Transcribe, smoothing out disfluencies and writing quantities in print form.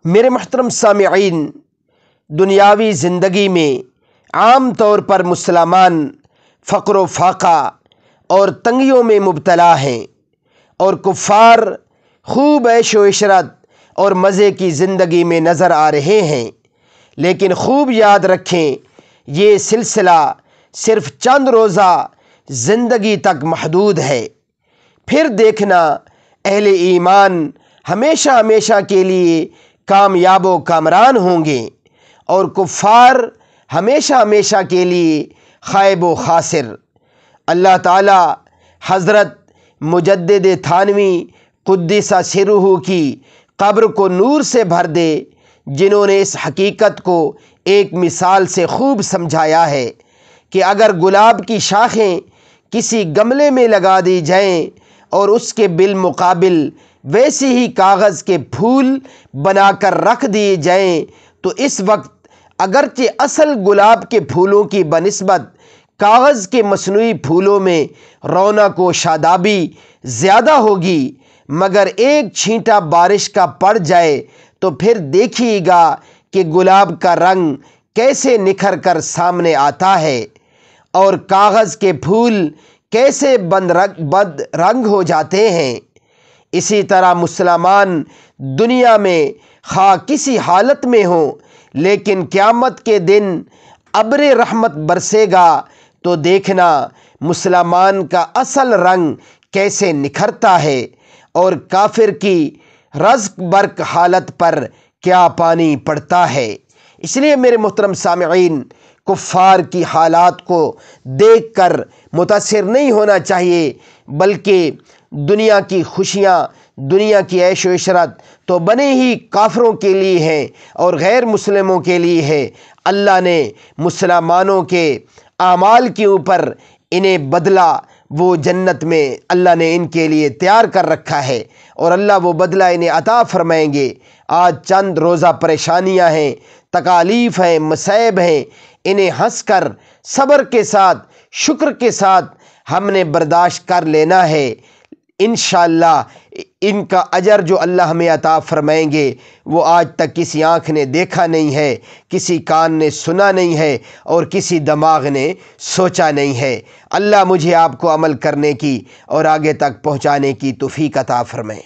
میرے محترم سامعین، دنیاوی زندگی میں عام طور پر مسلمان فقر و فاقہ اور تنگیوں میں مبتلا ہیں، اور کفار خوب عیش و عشرت اور مزے کی زندگی میں نظر آ رہے ہیں۔ لیکن خوب یاد رکھیں، یہ سلسلہ صرف چند روزہ زندگی تک محدود ہے، پھر دیکھنا اہل ایمان ہمیشہ ہمیشہ کے لیے کامیاب و کامران ہوں گے، اور کفار ہمیشہ ہمیشہ کے لیے خائب و خاسر۔ اللہ تعالی حضرت مجدد تھانوی قدس سرہ کی قبر کو نور سے بھر دے، جنہوں نے اس حقیقت کو ایک مثال سے خوب سمجھایا ہے کہ اگر گلاب کی شاخیں کسی گملے میں لگا دی جائیں اور اس کے بالمقابل ویسے ہی کاغذ کے پھول بنا کر رکھ دیے جائیں تو اس وقت اگرچہ اصل گلاب کے پھولوں کی بنسبت کاغذ کے مصنوعی پھولوں میں رونق و شادابی زیادہ ہوگی، مگر ایک چھینٹا بارش کا پڑ جائے تو پھر دیکھیے گا کہ گلاب کا رنگ کیسے نکھر کر سامنے آتا ہے اور کاغذ کے پھول کیسے بد رنگ ہو جاتے ہیں۔ اسی طرح مسلمان دنیا میں خواہ کسی حالت میں ہوں، لیکن قیامت کے دن ابر رحمت برسے گا تو دیکھنا مسلمان کا اصل رنگ کیسے نکھرتا ہے، اور کافر کی رزق برق حالت پر کیا پانی پڑتا ہے۔ اس لیے میرے محترم سامعین، کفار کی حالات کو دیکھ کر متاثر نہیں ہونا چاہیے، بلکہ دنیا کی خوشیاں، دنیا کی عیش و عشرت تو بنے ہی کافروں کے لیے ہیں اور غیر مسلموں کے لیے ہے۔ اللہ نے مسلمانوں کے اعمال کے اوپر انہیں بدلہ وہ جنت میں اللہ نے ان کے لیے تیار کر رکھا ہے، اور اللہ وہ بدلہ انہیں عطا فرمائیں گے۔ آج چند روزہ پریشانیاں ہیں، تکالیف ہیں، مصائب ہیں، انہیں ہنس کر، صبر کے ساتھ، شکر کے ساتھ ہم نے برداشت کر لینا ہے۔ انشاءاللہ ان کا اجر جو اللہ ہمیں عطا فرمائیں گے وہ آج تک کسی آنکھ نے دیکھا نہیں ہے، کسی کان نے سنا نہیں ہے، اور کسی دماغ نے سوچا نہیں ہے۔ اللہ مجھے آپ کو عمل کرنے کی اور آگے تک پہنچانے کی توفیق عطا فرمائے۔